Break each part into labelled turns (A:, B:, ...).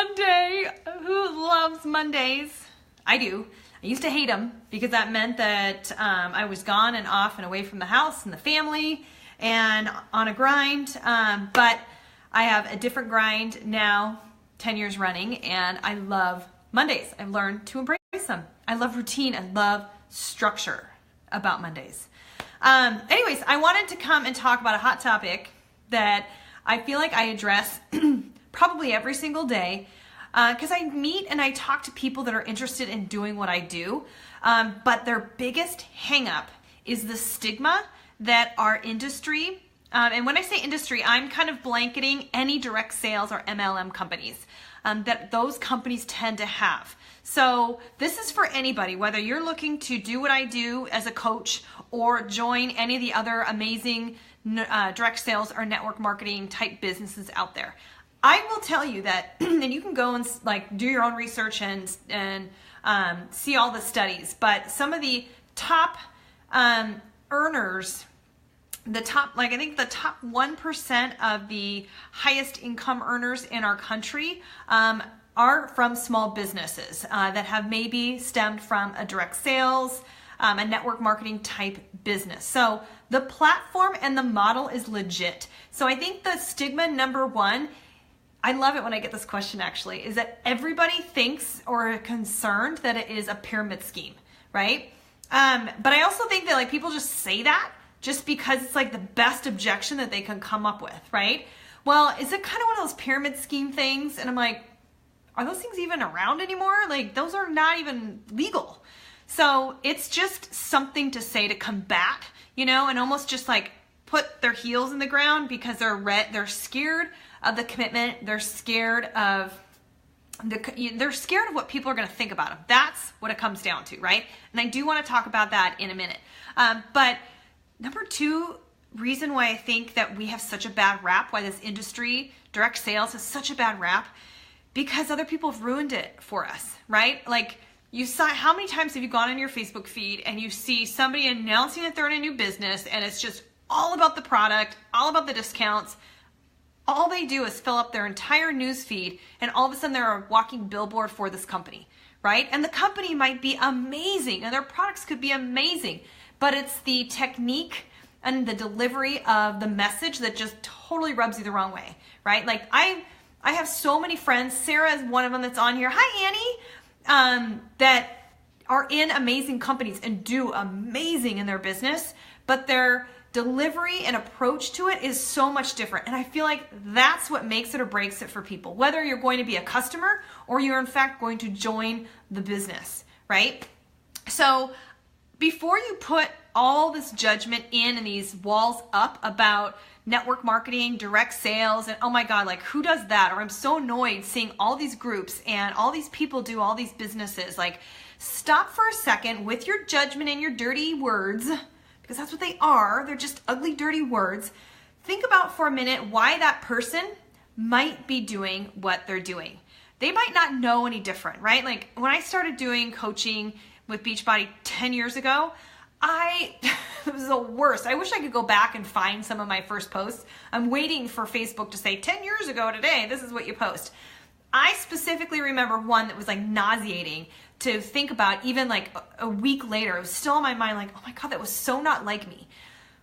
A: Monday. Who loves Mondays? I do. I used to hate them because that meant that I was gone and off and away from the house and the family and on a grind. But I have a different grind now, 10 years running, and I love Mondays. I've learned to embrace them. I love routine. I love structure about Mondays. Anyways, I wanted to come and talk about a hot topic that I feel like I address probably every single day because I meet and I talk to people that are interested in doing what I do, but their biggest hang up is the stigma that our industry, and when I say industry, I'm kind of blanketing any direct sales or MLM companies that those companies tend to have. So this is for anybody, whether you're looking to do what I do as a coach or join any of the other amazing direct sales or network marketing type businesses out there. I will tell you that, and you can go and like do your own research and see all the studies, but some of the top earners, I think the top 1% of the highest income earners in our country are from small businesses that have maybe stemmed from a direct sales, a network marketing type business. So the platform and the model is legit. So I think the stigma number one, I love it when I get this question actually, is that everybody thinks or are concerned that it is a pyramid scheme, right? But I also think that like people just say that just because it's like the best objection that they can come up with, right? Well, is it kind of one of those pyramid scheme things? And I'm like, are those things even around anymore? Like those are not even legal. So it's just something to say to combat, and almost just like put their heels in the ground because they're scared of the commitment. They're scared of what people are going to think about them. That's what it comes down to, right? And I do want to talk about that in a minute. But number two reason why I think that we have such a bad rap, why this industry, direct sales, has such a bad rap, because other people have ruined it for us, right? Like you saw, how many times have you gone on your Facebook feed and you see somebody announcing that they're in a new business and it's just all about the product, all about the discounts. All they do is fill up their entire news feed and all of a sudden they're a walking billboard for this company, right? And the company might be amazing and their products could be amazing, but it's the technique and the delivery of the message that just totally rubs you the wrong way, right? Like I have so many friends, Sarah is one of them that's on here. Hi, Annie, that are in amazing companies and do amazing in their business, but their delivery and approach to it is so much different. And I feel like that's what makes it or breaks it for people, whether you're going to be a customer or you're in fact going to join the business, right? So before you put all this judgment in and these walls up about network marketing, direct sales, and oh my God, like who does that? Or I'm so annoyed seeing all these groups and all these people do all these businesses. Like stop for a second with your judgment and your dirty words, because that's what they are. They're just ugly, dirty words. Think about for a minute why that person might be doing what they're doing. They might not know any different, right? Like when I started doing coaching with Beachbody 10 years ago, it was the worst. I wish I could go back and find some of my first posts. I'm waiting for Facebook to say 10 years ago today, this is what you post. I specifically remember one that was like nauseating to think about even like a week later. It was still in my mind like, oh my God, that was so not like me.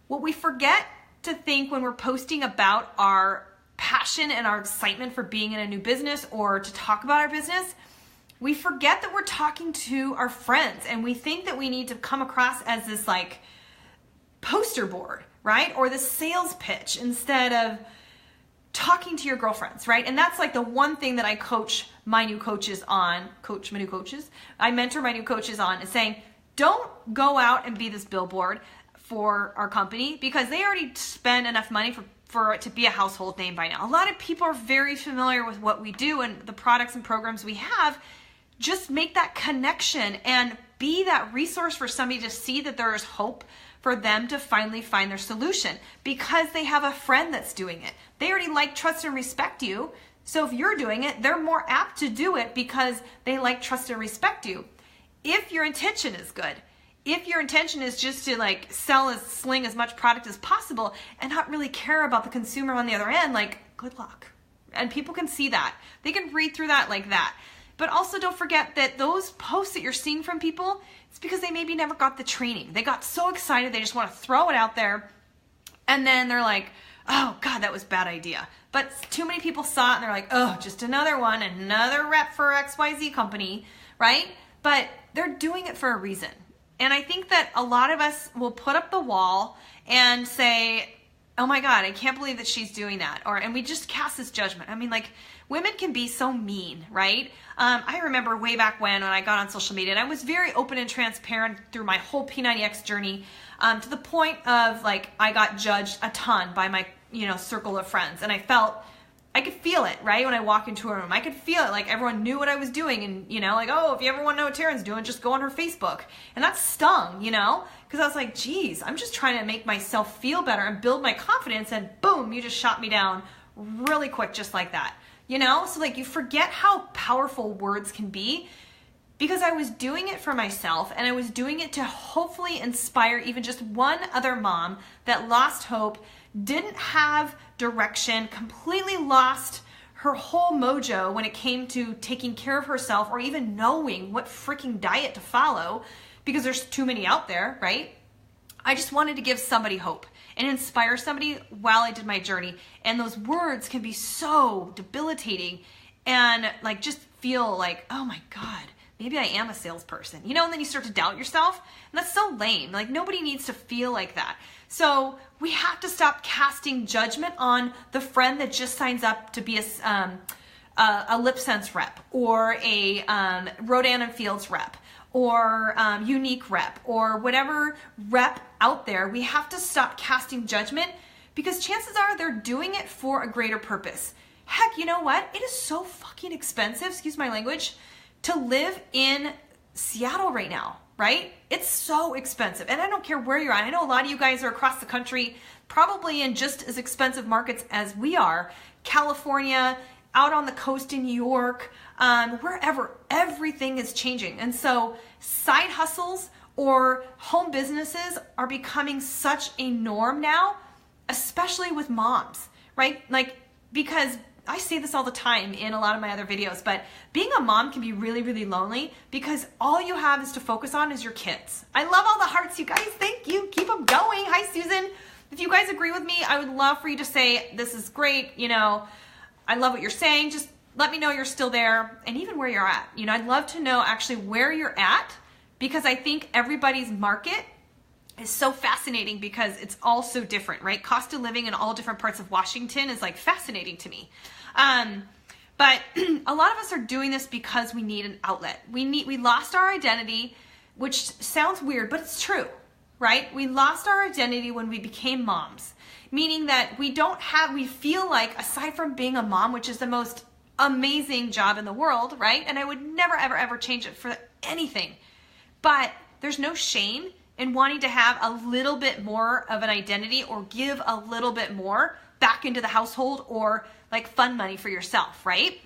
A: What we forget to think when we're posting about our passion and our excitement for being in a new business or to talk about our business, we forget that we're talking to our friends and we think that we need to come across as this like poster board, right? Or the sales pitch instead of talking to your girlfriends, right? And that's like the one thing that I coach my new coaches on, I mentor my new coaches on, is saying, don't go out and be this billboard for our company because they already spend enough money for it to be a household name by now. A lot of people are very familiar with what we do and the products and programs we have. Just make that connection and be that resource for somebody to see that there is hope for them to finally find their solution because they have a friend that's doing it. They already like, trust, and respect you. So if you're doing it, they're more apt to do it because they like, trust, and respect you. If your intention is good, if your intention is just to like sling as much product as possible and not really care about the consumer on the other end, like good luck. And people can see that. They can read through that like that. But also don't forget that those posts that you're seeing from people, it's because they maybe never got the training. They got so excited, they just want to throw it out there. And then they're like, oh God, that was a bad idea. But too many people saw it and they're like, oh, just another one, another rep for XYZ company, right? But they're doing it for a reason. And I think that a lot of us will put up the wall and say, oh my God, I can't believe that she's doing that. And we just cast this judgment. I mean, like, women can be so mean, right? I remember way back when I got on social media, and I was very open and transparent through my whole P90X journey, to the point of like, I got judged a ton by my, circle of friends. And I could feel it, right? When I walk into a room, I could feel it. Like everyone knew what I was doing. And, like, oh, if you ever want to know what Taryn's doing, just go on her Facebook. And that stung, because I was like, geez, I'm just trying to make myself feel better and build my confidence. And boom, you just shot me down really quick, just like that. So like you forget how powerful words can be, because I was doing it for myself, and I was doing it to hopefully inspire even just one other mom that lost hope, didn't have direction, completely lost her whole mojo when it came to taking care of herself or even knowing what freaking diet to follow, because there's too many out there, right? I just wanted to give somebody hope and inspire somebody while I did my journey. And those words can be so debilitating and like just feel like, oh my God, maybe I am a salesperson, and then you start to doubt yourself, and that's so lame. Like nobody needs to feel like that. So we have to stop casting judgment on the friend that just signs up to be a Lip Sense rep, or a Rodan and Fields rep, or Unique rep, or whatever rep out there. We have to stop casting judgment, because chances are they're doing it for a greater purpose. Heck, you know what? It is so fucking expensive, excuse my language, to live in Seattle right now, right? It's so expensive. And I don't care where you're at. I know a lot of you guys are across the country, probably in just as expensive markets as we are. California, out on the coast in New York, wherever, everything is changing. And so side hustles or home businesses are becoming such a norm now, especially with moms, right? Like, because I say this all the time in a lot of my other videos, but being a mom can be really, really lonely, because all you have is to focus on is your kids. I love all the hearts, you guys. Thank you. Keep them going. Hi, Susan. If you guys agree with me, I would love for you to say, this is great. I love what you're saying. Just let me know you're still there, and even where you're at. I'd love to know actually where you're at, because I think everybody's market is so fascinating, because it's all so different, right? Cost of living in all different parts of Washington is like fascinating to me. But a lot of us are doing this because we need an outlet. We lost our identity, which sounds weird, but it's true, right? We lost our identity when we became moms, meaning that we feel like, aside from being a mom, which is the most amazing job in the world, right? And I would never, ever, ever change it for anything. But there's no shame in wanting to have a little bit more of an identity, or give a little bit more back into the household, or like fun money for yourself, right?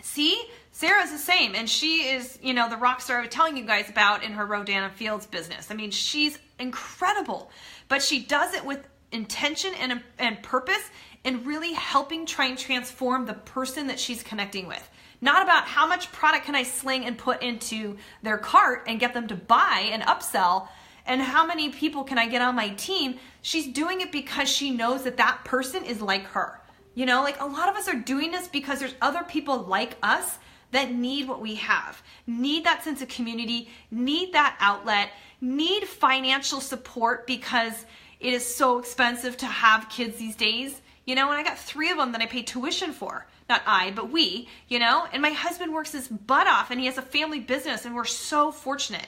A: See, Sarah's the same, and she is, the rock star I was telling you guys about in her Rodan and Fields business. I mean, she's incredible, but she does it with intention and purpose, and really helping try and transform the person that she's connecting with. Not about how much product can I sling and put into their cart and get them to buy and upsell, and how many people can I get on my team. She's doing it because she knows that that person is like her. Like a lot of us are doing this because there's other people like us that need what we have, need that sense of community, need that outlet, need financial support, because it is so expensive to have kids these days. And I got 3 of them that I pay tuition for. Not I, but we, and my husband works his butt off, and he has a family business, and we're so fortunate,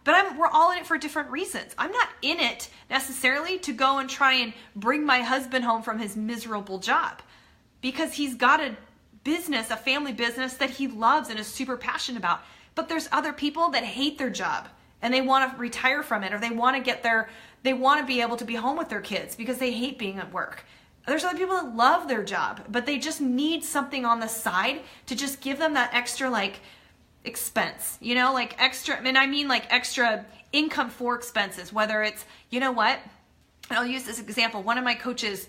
A: but we're all in it for different reasons. I'm not in it necessarily to go and try and bring my husband home from his miserable job, because he's got a business, a family business that he loves and is super passionate about. But there's other people that hate their job, and they want to retire from it, or they want to be able to be home with their kids because they hate being at work. There's other people that love their job, but they just need something on the side to just give them that extra expense, like extra, and I mean like extra income for expenses, whether it's, And I'll use this example. One of my coaches,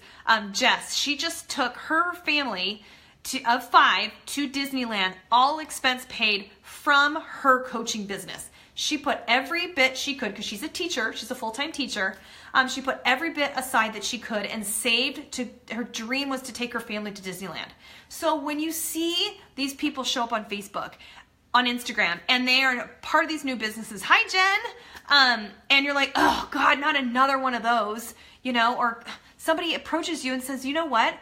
A: Jess, she just took her family of 5 to Disneyland, all expense paid from her coaching business. She put every bit she could, because she's a teacher, she's a full-time teacher. She put every bit aside that she could and saved her dream was to take her family to Disneyland. So when you see these people show up on Facebook, on Instagram, and they are part of these new businesses, hi Jen, and you're like, oh God, not another one of those, or somebody approaches you and says, you know what?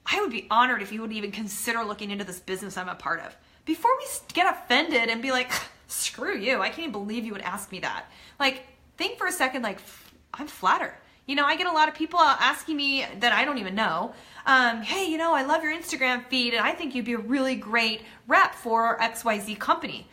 A: I would be honored if you would even consider looking into this business I'm a part of. Before we get offended and be like, screw you, I can't even believe you would ask me that. Like, think for a second, like, I'm flattered. I get a lot of people asking me that I don't even know, hey, I love your Instagram feed and I think you'd be a really great rep for XYZ company.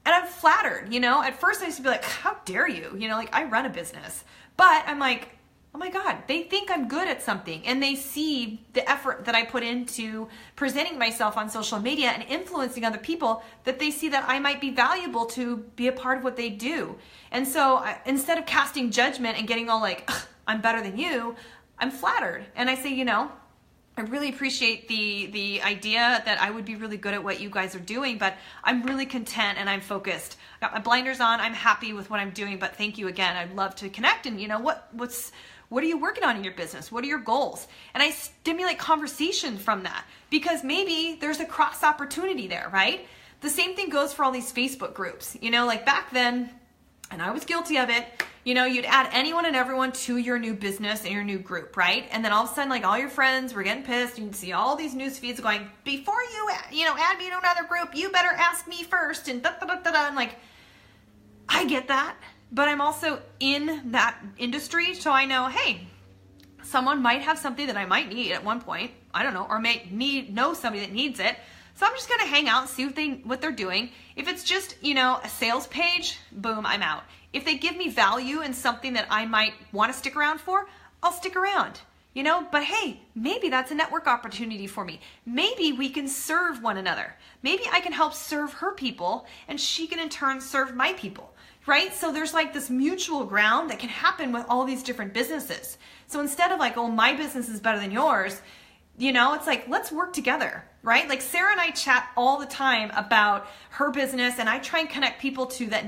A: And I'm flattered, At first I used to be like, how dare you? Like, I run a business. But I'm like, oh my God, they think I'm good at something and they see the effort that I put into presenting myself on social media and influencing other people, that they see that I might be valuable to be a part of what they do. And so instead of casting judgment and getting all like, I'm better than you, I'm flattered. And I say, I really appreciate the idea that I would be really good at what you guys are doing, but I'm really content and I'm focused. I got my blinders on, I'm happy with what I'm doing, but thank you again. I'd love to connect. And what are you working on in your business? What are your goals? And I stimulate conversation from that, because maybe there's a cross opportunity there, right? The same thing goes for all these Facebook groups. Like back then, and I was guilty of it, you'd add anyone and everyone to your new business and your new group, right? And then all of a sudden, like, all your friends were getting pissed. You'd see all these news feeds going, before you, add me to another group, you better ask me first, and da-da-da-da-da. And like, I get that. But I'm also in that industry, so I know, hey, someone might have something that I might need at one point. I don't know, or may know somebody that needs it. So I'm just gonna hang out and see what they're doing. If it's just, a sales page, boom, I'm out. If they give me value in something that I might want to stick around for, I'll stick around. But hey, maybe that's a network opportunity for me. Maybe we can serve one another. Maybe I can help serve her people, and she can in turn serve my people. Right? So there's like this mutual ground that can happen with all these different businesses. So instead of like, oh, my business is better than yours, it's like, let's work together, right? Like Sarah and I chat all the time about her business, and I try and connect people to that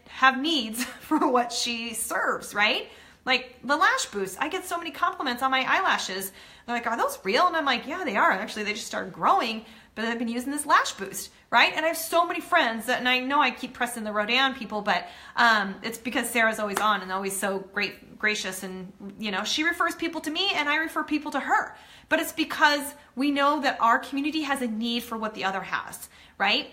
A: have needs for what she serves, right? Like the lash boost, I get so many compliments on my eyelashes. They're like, are those real? And I'm like, yeah, they are. Actually, they just started growing, but I've been using this lash boost, right? And I have so many friends and I know I keep pressing the Rodan people, but it's because Sarah's always on and always so gracious, and she refers people to me and I refer people to her. But it's because we know that our community has a need for what the other has, right?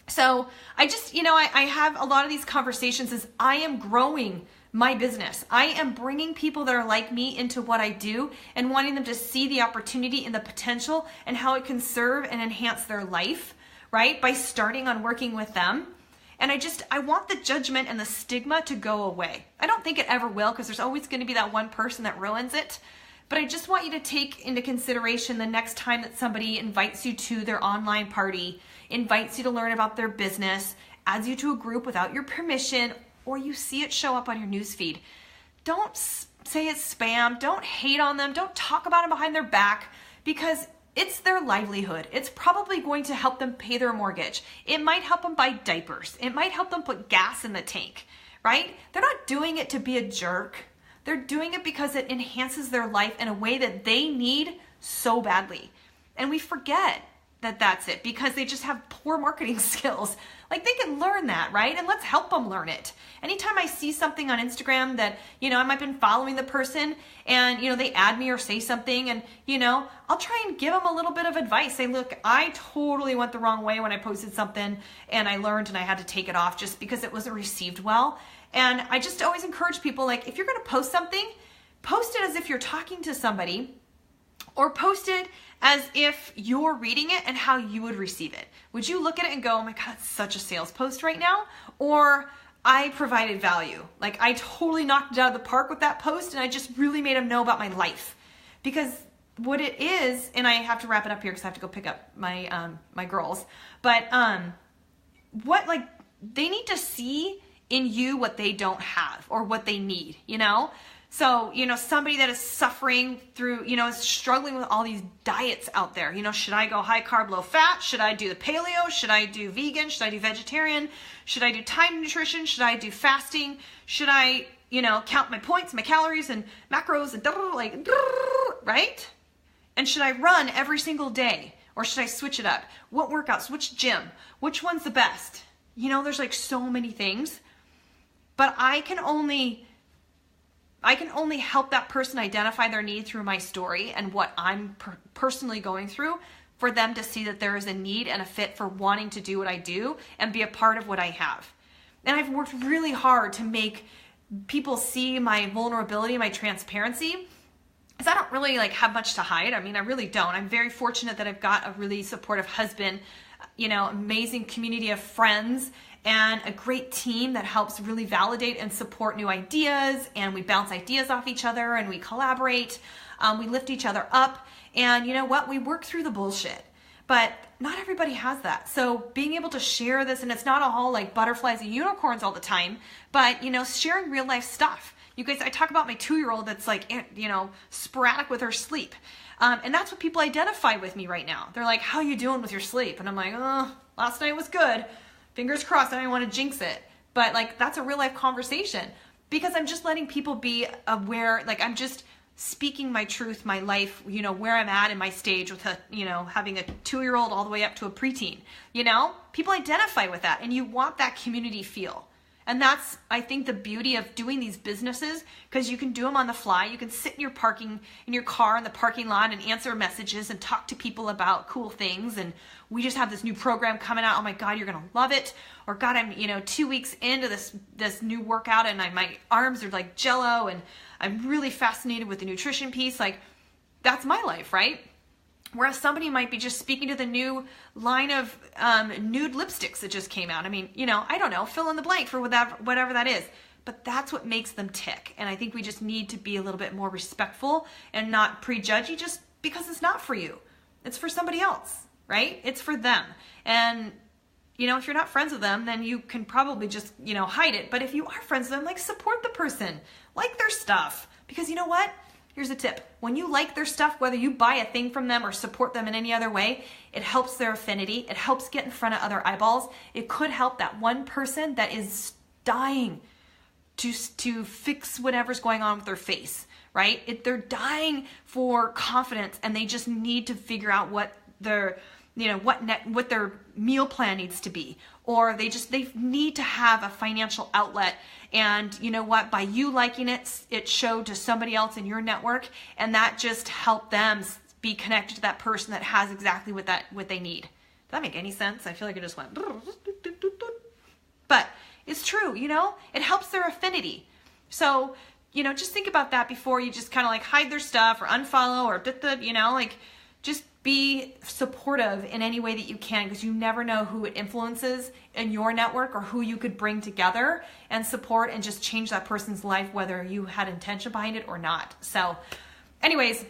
A: So I just, I have a lot of these conversations as I am growing my business. I am bringing people that are like me into what I do and wanting them to see the opportunity and the potential and how it can serve and enhance their life, right? By starting on working with them. And I want the judgment and the stigma to go away. I don't think it ever will, because there's always going to be that one person that ruins it. But I just want you to take into consideration the next time that somebody invites you to their online party, invites you to learn about their business, adds you to a group without your permission, or you see it show up on your newsfeed. Don't say it's spam. Don't hate on them. Don't talk about them behind their back, because it's their livelihood. It's probably going to help them pay their mortgage. It might help them buy diapers. It might help them put gas in the tank, right? They're not doing it to be a jerk. They're doing it because it enhances their life in a way that they need so badly. And we forget that that's it, because they just have poor marketing skills. Like, they can learn that, right? And let's help them learn it. Anytime I see something on Instagram that, I might have been following the person and, they add me or say something, and, I'll try and give them a little bit of advice. Say, look, I totally went the wrong way when I posted something and I learned and I had to take it off just because it wasn't received well. And I just always encourage people, like, if you're going to post something, post it as if you're talking to somebody, or post it as if you're reading it and how you would receive it. Would you look at it and go, oh my God, it's such a sales post right now? Or I provided value. Like, I totally knocked it out of the park with that post and I just really made them know about my life. Because what it is, and I have to wrap it up here because I have to go pick up my my girls, but what, like, they need to see in you what they don't have or what they need, you know? So, you know, somebody that is suffering through, you know, is struggling with all these diets out there. You know, should I go high carb, low fat? Should I do the paleo? Should I do vegan? Should I do vegetarian? Should I do time nutrition? Should I do fasting? Should I, you know, count my points, my calories and macros and like, right? And should I run every single day? Or should I switch it up? What workouts? Which gym? Which one's the best? You know, there's like so many things. But I can only help that person identify their need through my story and what I'm personally going through for them to see that there is a need and a fit for wanting to do what I do and be a part of what I have. And I've worked really hard to make people see my vulnerability, my transparency, because I don't really like have much to hide. I mean, I really don't. I'm very fortunate that I've got a really supportive husband, you know, amazing community of friends, and a great team that helps really validate and support new ideas, and we bounce ideas off each other and we collaborate, we lift each other up, and you know what, we work through the bullshit. But not everybody has that. So being able to share this, and it's not all like butterflies and unicorns all the time, but you know, sharing real life stuff. You guys, I talk about my 2-year-old that's like, you know, sporadic with her sleep. And that's what people identify with me right now. They're like, how you doing with your sleep? And I'm like, oh, last night was good. Fingers crossed, I don't want to jinx it. But like, that's a real life conversation because I'm just letting people be aware. Like I'm just speaking my truth, my life, you know, where I'm at in my stage with a, you know, having a 2-year-old all the way up to a preteen, you know, people identify with that and you want that community feel. And that's, I think, the beauty of doing these businesses, because you can do them on the fly. You can sit in your car in the parking lot and answer messages and talk to people about cool things. And we just have this new program coming out. Oh my God, you're going to love it. Or God, I'm, you know, 2 weeks into this new workout and my arms are like jello and I'm really fascinated with the nutrition piece. Like that's my life, right? Whereas somebody might be just speaking to the new line of nude lipsticks that just came out. I mean, you know, I don't know, fill in the blank for whatever that is. But that's what makes them tick. And I think we just need to be a little bit more respectful and not prejudgy just because it's not for you. It's for somebody else, right? It's for them. And, you know, if you're not friends with them, then you can probably just, you know, hide it. But if you are friends with them, like support the person, like their stuff. Because you know what? Here's a tip. When you like their stuff, whether you buy a thing from them or support them in any other way, it helps their affinity. It helps get in front of other eyeballs. It could help that one person that is dying to fix whatever's going on with their face, right? They're dying for confidence and they just need to figure out what their, you know, what their meal plan needs to be. Or they need to have a financial outlet. And you know what, by you liking it, it showed to somebody else in your network, and that just helped them be connected to that person that has exactly what they need. Does that make any sense? I feel like it just went. But it's true, you know, it helps their affinity. So, you know, just think about that before you just kind of like hide their stuff or unfollow or, you know, like just be supportive in any way that you can, because you never know who it influences in your network or who you could bring together and support and just change that person's life, whether you had intention behind it or not. So anyways,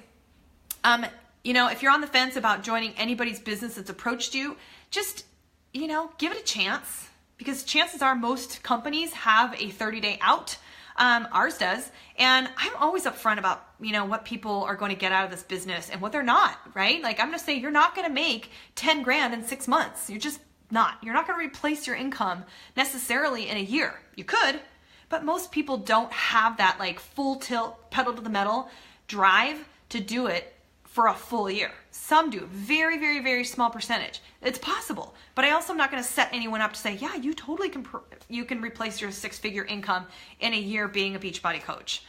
A: you know, if you're on the fence about joining anybody's business that's approached you, just, you know, give it a chance, because chances are most companies have a 30-day out. Ours does. And I'm always upfront about, you know, what people are going to get out of this business and what they're not, right? Like I'm going to say, you're not going to make 10 grand in 6 months. You're just not. You're not going to replace your income necessarily in a year. You could, but most people don't have that like full tilt, pedal to the metal drive to do it for a full year. Some do, very, very, very small percentage. It's possible, but I also am not going to set anyone up to say, yeah, you totally can replace your 6-figure income in a year being a Beachbody coach.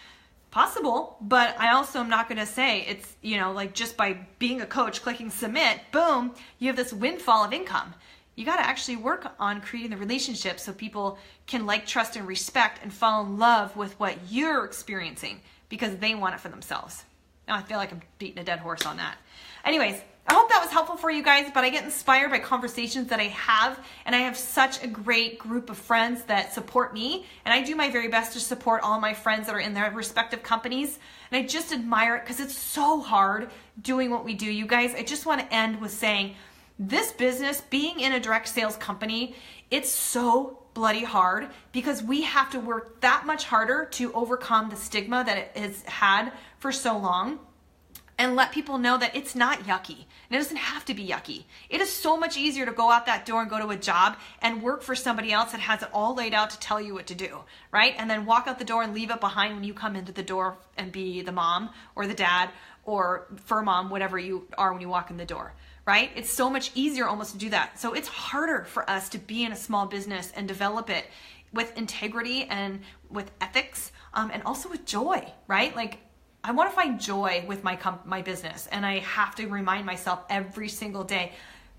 A: Possible, but I also am not going to say it's, you know, like just by being a coach, clicking submit, boom, you have this windfall of income. You got to actually work on creating the relationship so people can like, trust, and respect and fall in love with what you're experiencing because they want it for themselves. Now I feel like I'm beating a dead horse on that. Anyways, I hope that was helpful for you guys, but I get inspired by conversations that I have, and I have such a great group of friends that support me, and I do my very best to support all my friends that are in their respective companies, and I just admire it because it's so hard doing what we do. You guys, I just want to end with saying this business, being in a direct sales company, it's so bloody hard because we have to work that much harder to overcome the stigma that it has had for so long, and let people know that it's not yucky. And it doesn't have to be yucky. It is so much easier to go out that door and go to a job and work for somebody else that has it all laid out to tell you what to do, right? And then walk out the door and leave it behind when you come into the door and be the mom or the dad or fur mom, whatever you are when you walk in the door, right? It's so much easier almost to do that. So it's harder for us to be in a small business and develop it with integrity and with ethics, and also with joy, right? Like, I want to find joy with my business, and I have to remind myself every single day,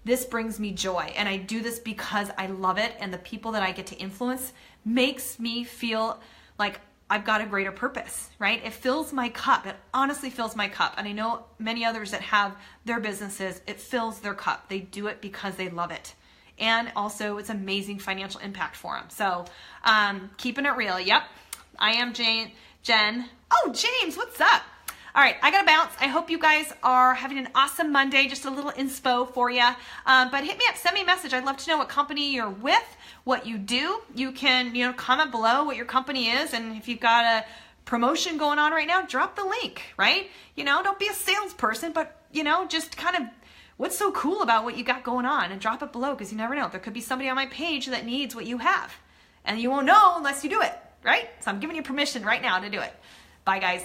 A: this brings me joy, and I do this because I love it, and the people that I get to influence makes me feel like I've got a greater purpose, right? It fills my cup. It honestly fills my cup, and I know many others that have their businesses, it fills their cup. They do it because they love it, and also it's amazing financial impact for them. So keeping it real. Yep, I am Jen. Oh, James, what's up? All right, I gotta bounce. I hope you guys are having an awesome Monday. Just a little inspo for you. But hit me up, send me a message. I'd love to know what company you're with, what you do. You can, comment below what your company is, and if you've got a promotion going on right now, drop the link, right? Don't be a salesperson, but just kind of what's so cool about what you got going on, and drop it below, because you never know. There could be somebody on my page that needs what you have, and you won't know unless you do it, right? So I'm giving you permission right now to do it. Bye, guys.